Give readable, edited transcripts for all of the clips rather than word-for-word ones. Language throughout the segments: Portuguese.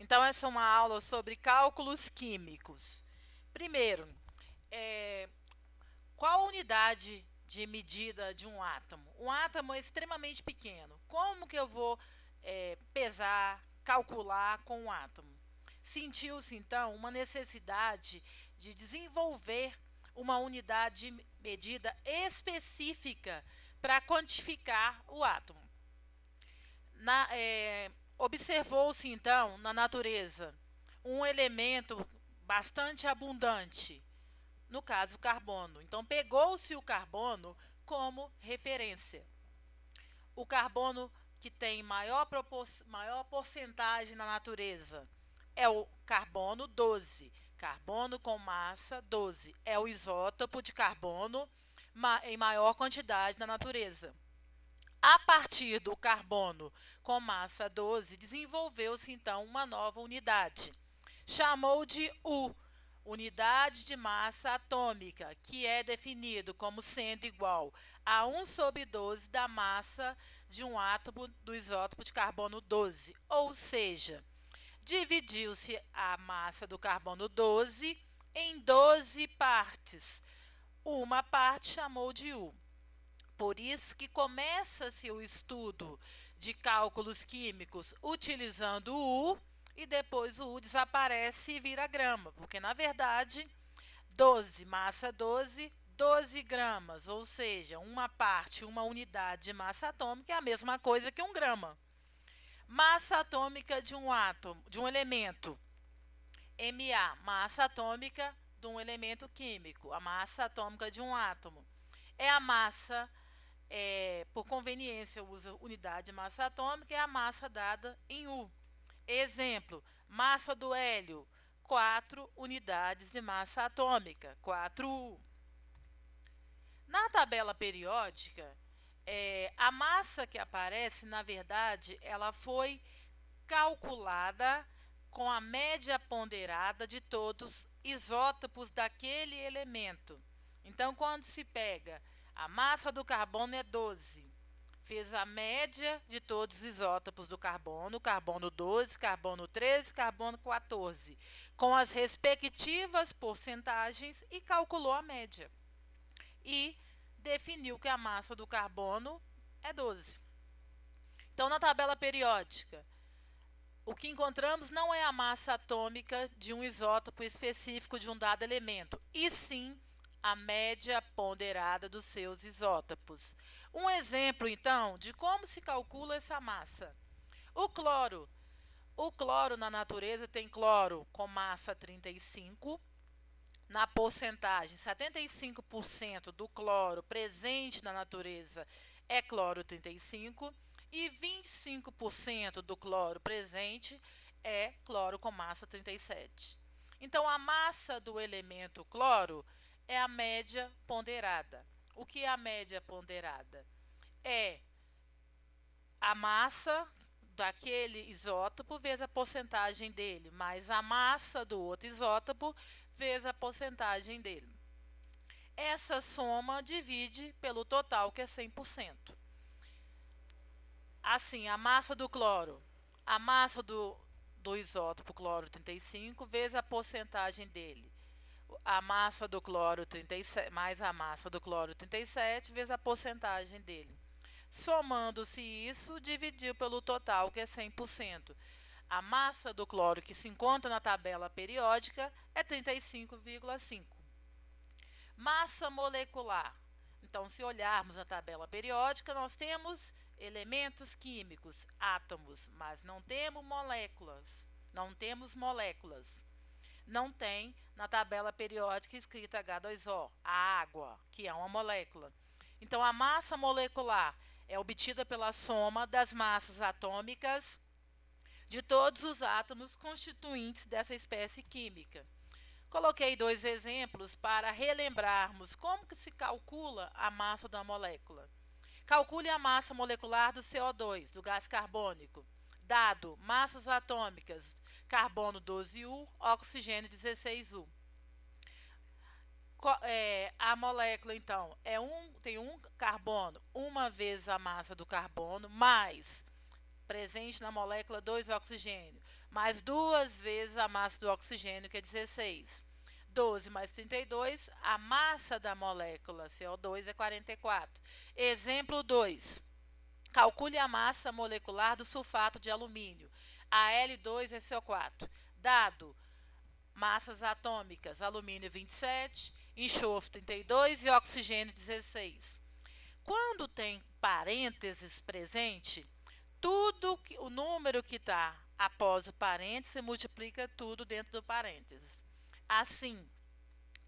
Então, essa é uma aula sobre cálculos químicos. Primeiro, é, qual a unidade de medida de um átomo? Um átomo é extremamente pequeno. Como que eu vou pesar, calcular com um átomo? Sentiu-se, então, uma necessidade de desenvolver uma unidade de medida específica para quantificar o átomo. Observou-se, então, na natureza, um elemento bastante abundante, no caso, o carbono. Então, pegou-se o carbono como referência. O carbono que tem maior porcentagem na natureza é o carbono 12. Carbono com massa 12. É o isótopo de carbono em maior quantidade na natureza. A partir do carbono com massa 12, desenvolveu-se então uma nova unidade. Chamou de U, unidade de massa atômica, que é definido como sendo igual a 1/12 da massa de um átomo do isótopo de carbono 12. Ou seja, dividiu-se a massa do carbono 12 em 12 partes. Uma parte chamou de U. Por isso que começa-se o estudo de cálculos químicos utilizando o U e depois o U desaparece e vira grama, porque na verdade 12, massa 12, 12 gramas, ou seja, uma parte, uma unidade de massa atômica é a mesma coisa que um grama. Massa atômica de um átomo, de um elemento, Ma, massa atômica de um elemento químico, a massa atômica de um átomo. É a massa por conveniência, usa unidade de massa atômica, é a massa dada em U. Exemplo, massa do hélio, 4 unidades de massa atômica, 4U. Na tabela periódica, a massa que aparece, na verdade, ela foi calculada com a média ponderada de todos os isótopos daquele elemento. Então, quando se pega a massa do carbono é 12, fez a média de todos os isótopos do carbono, carbono 12, carbono 13, carbono 14, com as respectivas porcentagens e calculou a média. E definiu que a massa do carbono é 12. Então, na tabela periódica, o que encontramos não é a massa atômica de um isótopo específico de um dado elemento, e sim a média ponderada dos seus isótopos. Um exemplo, então, de como se calcula essa massa. O cloro. O cloro na natureza tem cloro com massa 35. Na porcentagem, 75% do cloro presente na natureza é cloro 35 e 25% do cloro presente é cloro com massa 37. Então, a massa do elemento cloro é a média ponderada. O que é a média ponderada? É a massa daquele isótopo vezes a porcentagem dele, mais a massa do outro isótopo vezes a porcentagem dele. Essa soma divide pelo total, que é 100%. Assim, a massa do cloro, a massa do isótopo cloro 35 vezes a porcentagem dele. A massa do cloro 37 mais a massa do cloro 37 vezes a porcentagem dele. Somando-se isso, dividiu pelo total, que é 100%. A massa do cloro que se encontra na tabela periódica é 35,5. Massa molecular. Então, se olharmos na tabela periódica, nós temos elementos químicos, átomos, mas não temos moléculas. Não temos moléculas. Não tem na tabela periódica escrita H2O, a água, que é uma molécula. Então, a massa molecular é obtida pela soma das massas atômicas de todos os átomos constituintes dessa espécie química. Coloquei dois exemplos para relembrarmos como que se calcula a massa da molécula. Calcule a massa molecular do CO2, do gás carbônico. Dado massas atômicas, carbono 12U, oxigênio 16U. A molécula, então, tem um carbono, uma vez a massa do carbono, mais presente na molécula 2 oxigênio, mais 2 vezes a massa do oxigênio, que é 16. 12 mais 32, a massa da molécula CO2 é 44. Exemplo 2. Calcule a massa molecular do sulfato de alumínio, Al2SO4. Dado massas atômicas, alumínio 27, enxofre 32 e oxigênio 16. Quando tem parênteses presente, o número que está após o parêntese multiplica tudo dentro do parênteses. Assim,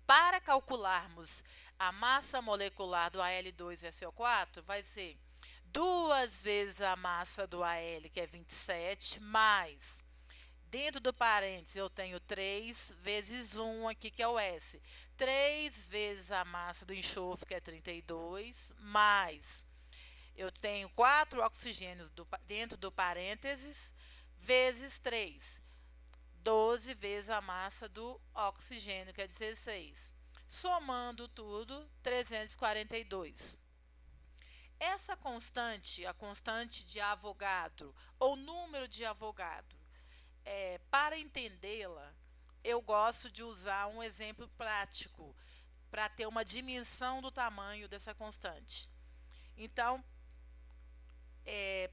para calcularmos a massa molecular do Al2SO4, vai ser 2 vezes a massa do Al, que é 27, mais, dentro do parênteses eu tenho 3 vezes 1 aqui, que é o S. 3 vezes a massa do enxofre, que é 32, mais, eu tenho 4 oxigênios dentro do parênteses, vezes 3. 12 vezes a massa do oxigênio, que é 16. Somando tudo, 342. Essa constante, a constante de Avogadro, ou número de Avogadro, para entendê-la, eu gosto de usar um exemplo prático para ter uma dimensão do tamanho dessa constante. Então,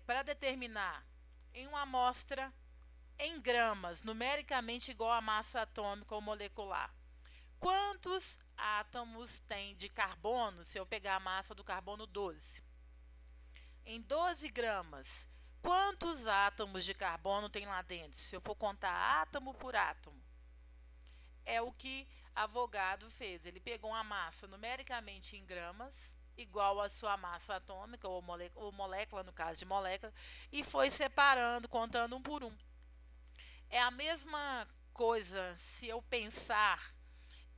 para determinar em uma amostra em gramas, numericamente igual à massa atômica ou molecular, quantos átomos tem de carbono, se eu pegar a massa do carbono 12? Em 12 gramas, quantos átomos de carbono tem lá dentro? Se eu for contar átomo por átomo. É o que Avogadro fez. Ele pegou uma massa numericamente em gramas, igual à sua massa atômica, ou molécula, no caso de molécula, e foi separando, contando um por um. É a mesma coisa se eu pensar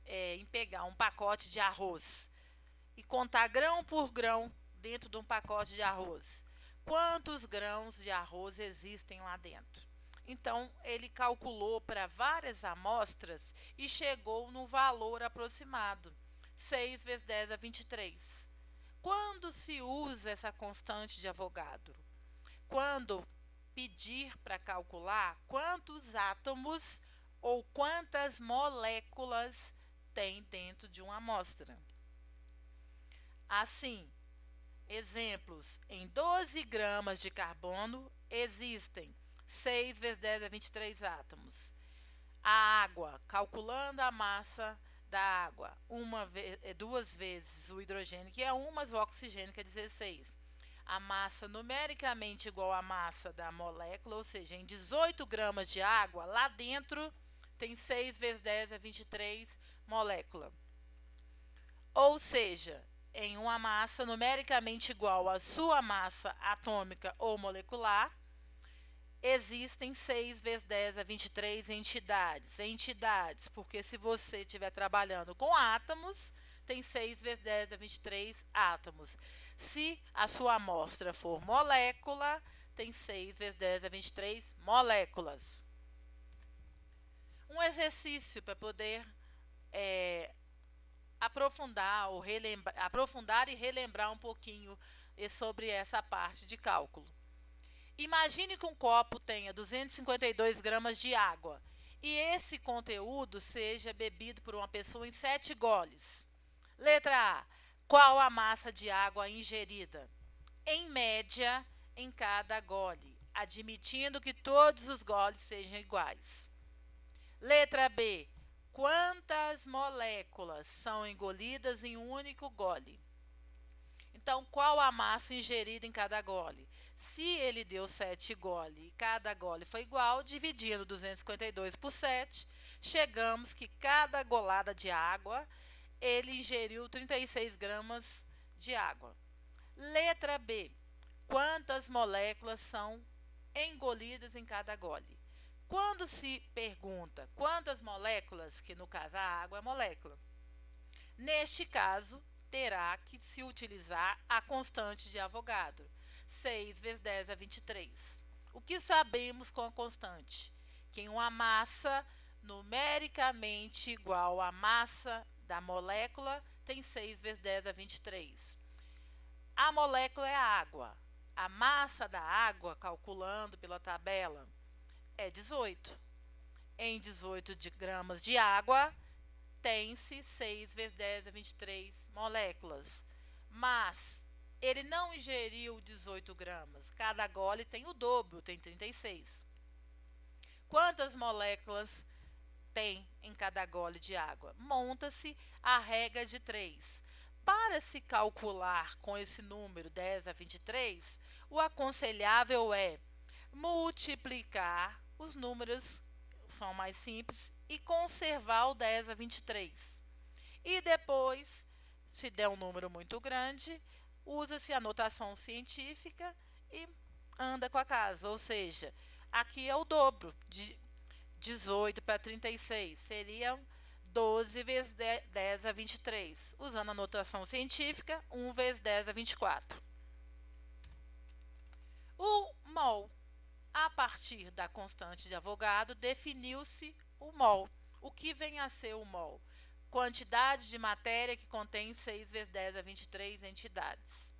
em pegar um pacote de arroz e contar grão por grão dentro de um pacote de arroz. Quantos grãos de arroz existem lá dentro? Então, ele calculou para várias amostras e chegou no valor aproximado, 6 vezes 10 a 23. Quando se usa essa constante de Avogadro? Quando pedir para calcular quantos átomos ou quantas moléculas tem dentro de uma amostra. Assim, exemplos, em 12 gramas de carbono existem 6 vezes 10 a 23 átomos. A água, calculando a massa da água, 2 vezes o hidrogênio, que é 1, mas o oxigênio, que é 16. A massa numericamente igual à massa da molécula, ou seja, em 18 gramas de água, lá dentro tem 6 vezes 10 a 23 molécula. Ou seja, em uma massa numericamente igual à sua massa atômica ou molecular, existem 6 vezes 10 a 23 entidades. Entidades, porque se você estiver trabalhando com átomos, tem 6 vezes 10 a 23 átomos. Se a sua amostra for molécula, tem 6 vezes 10 a 23 moléculas. Um exercício para poder aprofundar e relembrar um pouquinho sobre essa parte de cálculo. Imagine que um copo tenha 252 gramas de água e esse conteúdo seja bebido por uma pessoa em 7 goles. Letra A. Qual a massa de água ingerida? Em média, em cada gole, admitindo que todos os goles sejam iguais. Letra B. Quantas moléculas são engolidas em um único gole? Então, qual a massa ingerida em cada gole? Se ele deu 7 goles e cada gole foi igual, dividindo 252 por 7, chegamos que cada golada de água, ele ingeriu 36 gramas de água. Letra B. Quantas moléculas são engolidas em cada gole? Quando se pergunta quantas moléculas, que no caso a água é molécula, neste caso, terá que se utilizar a constante de Avogadro, 6 vezes 10 a 23. O que sabemos com a constante? Que em uma massa numericamente igual à massa da molécula, tem 6 vezes 10 a 23. A molécula é a água. A massa da água, calculando pela tabela, é 18. Em 18 gramas de água, tem-se 6 vezes 10 a 23 moléculas. Mas ele não ingeriu 18 gramas. Cada gole tem o dobro, tem 36. Quantas moléculas tem em cada gole de água? Monta-se a regra de 3. Para se calcular com esse número 10 a 23, o aconselhável é multiplicar os números, são mais simples, e conservar o 10 a 23. E depois, se der um número muito grande, usa-se a notação científica e anda com a casa. Ou seja, aqui é o dobro de 18 para 36. Seriam 12 vezes 10 a 23. Usando a notação científica, 1 vezes 10 a 24. O mol. A partir da constante de Avogadro, definiu-se o mol. O que vem a ser o mol? Quantidade de matéria que contém 6 vezes 10 a 23 entidades.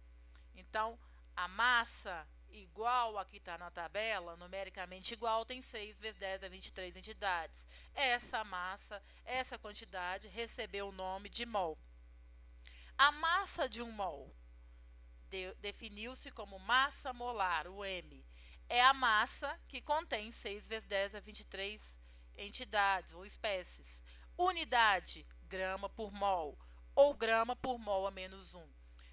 Então, a massa igual a que está na tabela, numericamente igual, tem 6 vezes 10 a 23 entidades. Essa massa, essa quantidade, recebeu o nome de mol. A massa de um mol definiu-se como massa molar, o M. É a massa que contém 6 vezes 10 a 23 entidades ou espécies. Unidade, grama por mol, ou grama por mol a menos 1. O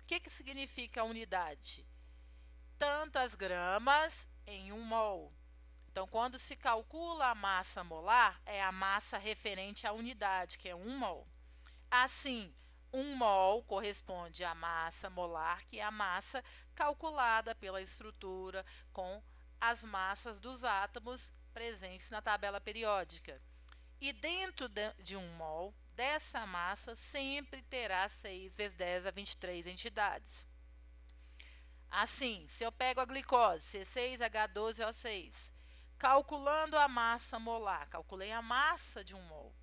que significa a unidade? Tantas gramas em 1 mol. Então, quando se calcula a massa molar, é a massa referente à unidade, que é 1 mol. Assim, 1 mol corresponde à massa molar, que é a massa calculada pela estrutura com as massas dos átomos presentes na tabela periódica. E dentro de 1 mol, dessa massa, sempre terá 6 vezes 10 a 23 entidades. Assim, se eu pego a glicose, C6H12O6, calculando a massa molar, calculei a massa de 1 mol.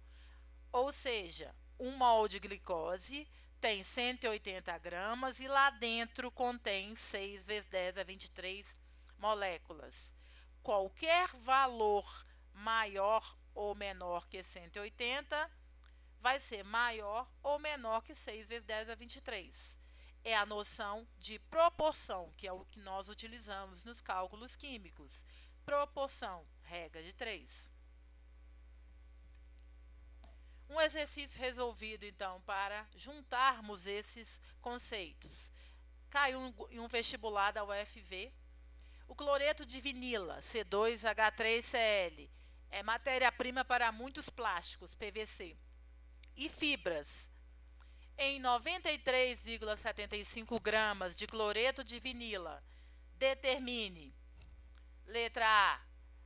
Ou seja, 1 mol de glicose tem 180 gramas e lá dentro contém 6 vezes 10 a 23 moléculas. Qualquer valor maior ou menor que 180 vai ser maior ou menor que 6 vezes 10 a 23. É a noção de proporção, que é o que nós utilizamos nos cálculos químicos. Proporção, regra de 3. Um exercício resolvido, então, para juntarmos esses conceitos. Caiu em um vestibular da UFV. O cloreto de vinila, C2H3Cl, é matéria-prima para muitos plásticos, PVC, e fibras. Em 93,75 gramas de cloreto de vinila, determine, letra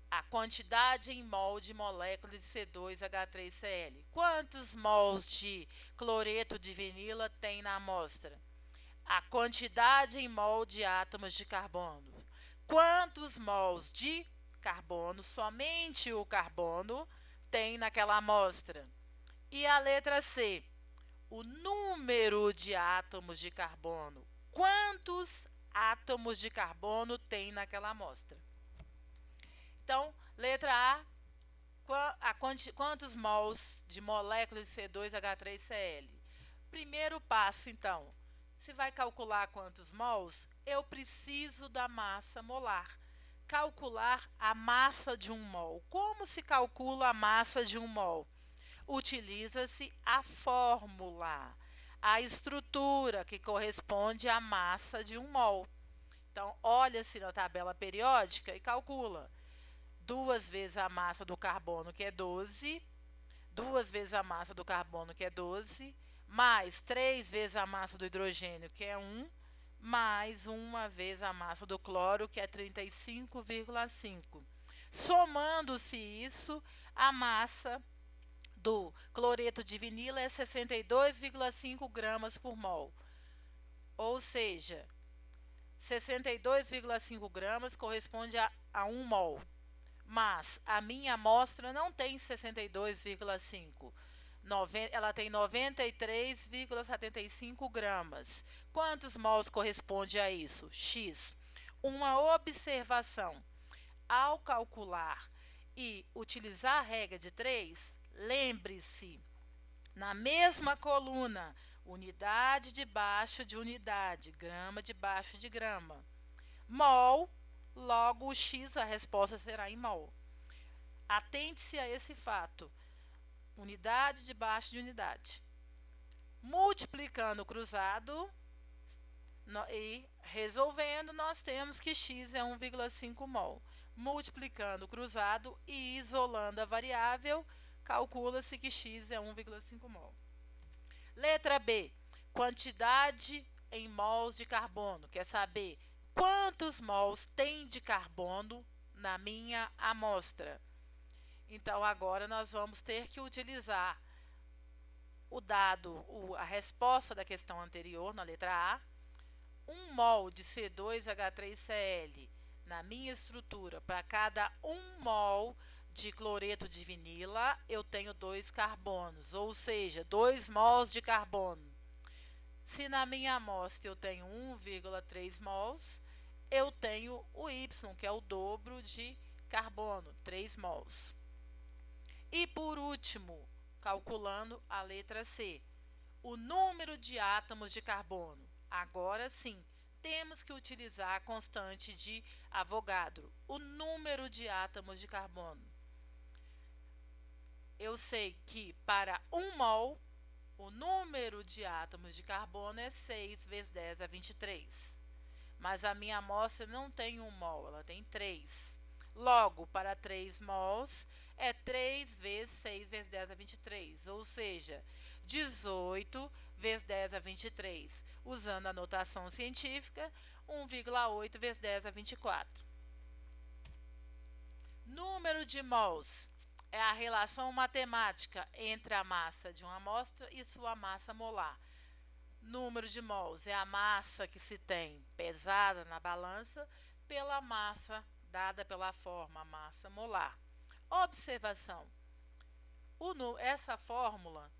A quantidade em mol de moléculas de C2H3Cl. Quantos mols de cloreto de vinila tem na amostra? A quantidade em mol de átomos de carbono. Quantos mols de carbono, somente o carbono, tem naquela amostra? E a letra C, o número de átomos de carbono. Quantos átomos de carbono tem naquela amostra? Então, letra A, quantos mols de moléculas de C2H3Cl? Primeiro passo, então, se vai calcular quantos mols, eu preciso da massa molar. Calcular a massa de 1 mol. Como se calcula a massa de 1 mol? Utiliza-se a fórmula, a estrutura que corresponde à massa de 1 mol. Então, olha-se na tabela periódica e calcula. 2 vezes a massa do carbono, que é 12, 2 vezes a massa do carbono, que é 12, mais 3 vezes a massa do hidrogênio, que é 1, mais 1 vez a massa do cloro, que é 35,5. Somando-se isso, a massa do cloreto de vinila é 62,5 gramas por mol. Ou seja, 62,5 gramas corresponde a 1 mol. Mas a minha amostra não tem 62,5. Ela tem 93,75 gramas. Quantos mols corresponde a isso? X. Uma observação. Ao calcular e utilizar a regra de 3, lembre-se, na mesma coluna, unidade debaixo de unidade, grama debaixo de grama. Mol, logo o x, a resposta será em mol. Atente-se a esse fato. Unidade debaixo de unidade. Multiplicando o cruzado e resolvendo, nós temos que x é 1,5 mol. Multiplicando o cruzado e isolando a variável, calcula-se que x é 1,5 mol. Letra B. Quantidade em mols de carbono. Quer saber quantos mols tem de carbono na minha amostra? Então, agora nós vamos ter que utilizar o dado, a resposta da questão anterior, na letra A. 1 mol de C2H3Cl na minha estrutura, para cada 1 mol de cloreto de vinila, eu tenho 2 carbonos, ou seja, 2 mols de carbono. Se na minha amostra eu tenho 1,3 mols, eu tenho o Y, que é o dobro de carbono, 3 mols. E por último, calculando a letra C, o número de átomos de carbono. Agora sim, temos que utilizar a constante de Avogadro, o número de átomos de carbono. Eu sei que para 1 mol, o número de átomos de carbono é 6 vezes 10 a 23. Mas a minha amostra não tem 1 mol, ela tem 3. Logo, para 3 mols, é 3 vezes 6 vezes 10 a 23, ou seja, 18 vezes 10 a 23. Usando a notação científica, 1,8 vezes 10 a 24. Número de mols é a relação matemática entre a massa de uma amostra e sua massa molar. Número de mols é a massa que se tem pesada na balança pela massa dada pela forma, massa molar. Observação: essa fórmula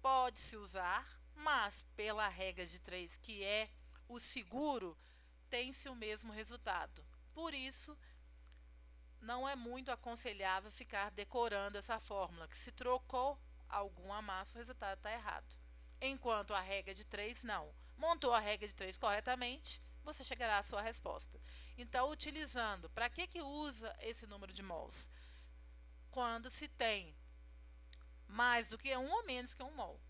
pode-se usar, mas pela regra de 3, que é o seguro, tem-se o mesmo resultado. Por isso, não é muito aconselhável ficar decorando essa fórmula, que se trocou alguma massa, o resultado está errado. Enquanto a regra de 3, não. Montou a regra de 3 corretamente, você chegará à sua resposta. Então, utilizando, para que usa esse número de mols? Quando se tem mais do que 1 ou menos que 1 mol.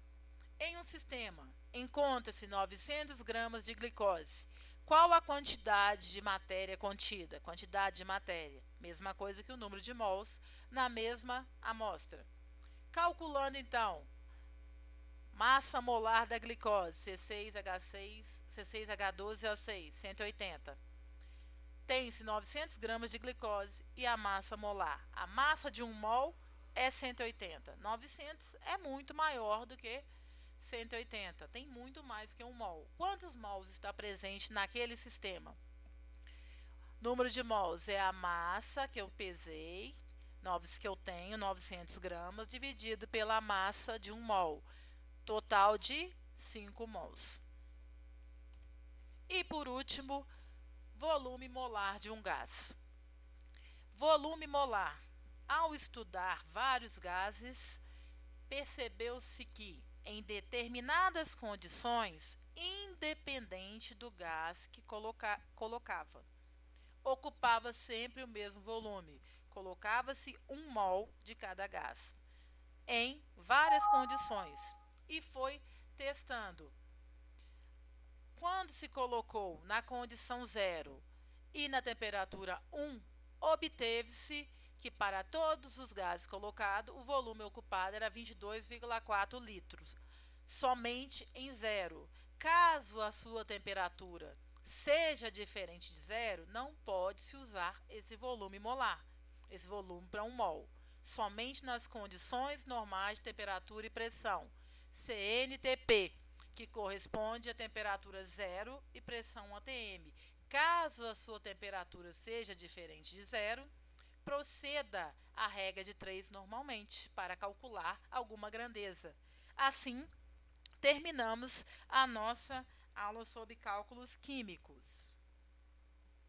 Em um sistema, encontra-se 900 gramas de glicose. Qual a quantidade de matéria contida? Quantidade de matéria, mesma coisa que o número de mols na mesma amostra. Calculando, então, massa molar da glicose, C6H6, C6H12O6, 180. Tem-se 900 gramas de glicose e a massa molar. A massa de 1 mol é 180. 900 é muito maior do que 180. Tem muito mais que 1 mol. Quantos mols está presente naquele sistema? Número de mols é a massa que eu pesei, que eu tenho, 900 gramas, dividido pela massa de 1 mol. Total de 5 mols. E por último, volume molar de um gás. Volume molar. Ao estudar vários gases, percebeu-se que, em determinadas condições, independente do gás que colocava, ocupava sempre o mesmo volume. Colocava-se 1 mol de cada gás, em várias condições, e foi testando. Quando se colocou na condição 0 e na temperatura 1, obteve-se que para todos os gases colocados, o volume ocupado era 22,4 litros, somente em 0. Caso a sua temperatura seja diferente de 0, não pode-se usar esse volume molar, esse volume para 1 mol, somente nas condições normais de temperatura e pressão, CNTP, que corresponde a temperatura 0 e pressão atm. Caso a sua temperatura seja diferente de 0, proceda à regra de 3 normalmente para calcular alguma grandeza. Assim, terminamos a nossa aula sobre cálculos químicos.